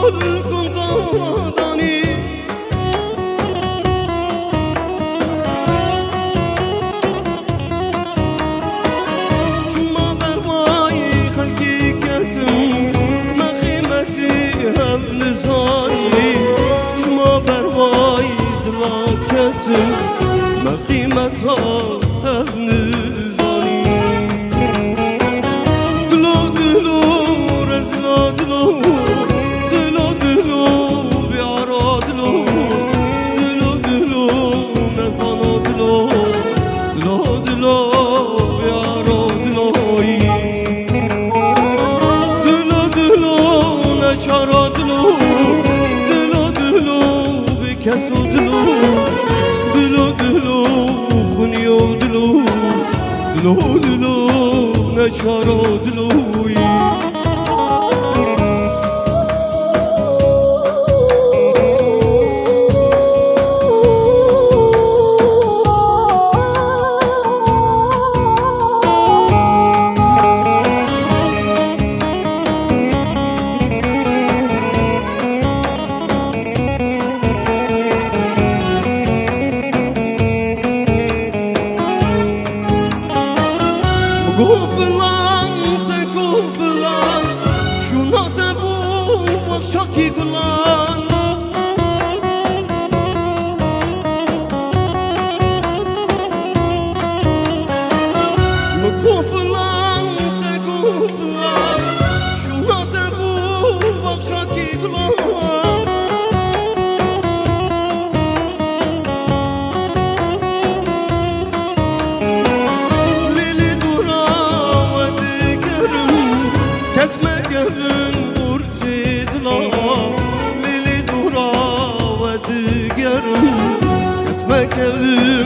گلدانی چون ما بروای خلقی کتم مخیمتی هم لزانی چون ما بروای دلا کتم مخیمتا هم لزانی دلو دلو رزلا دلو دلو دلو بیارا دلو دلو دلو نزانا دلو دلو دلو بیارا دلوی دلو دلو نچارا دلو دلو دلو بکسو دلو دلو دلو خونیو دلو دلو دلو نچارا دلوی گفتلان تگفتلان شونا دبو وقتی گلان گفتلان تگفتلان شونا دبو وقتی گلان Kesme gövün burcu dila Lili dura ve digerim Kesme gövün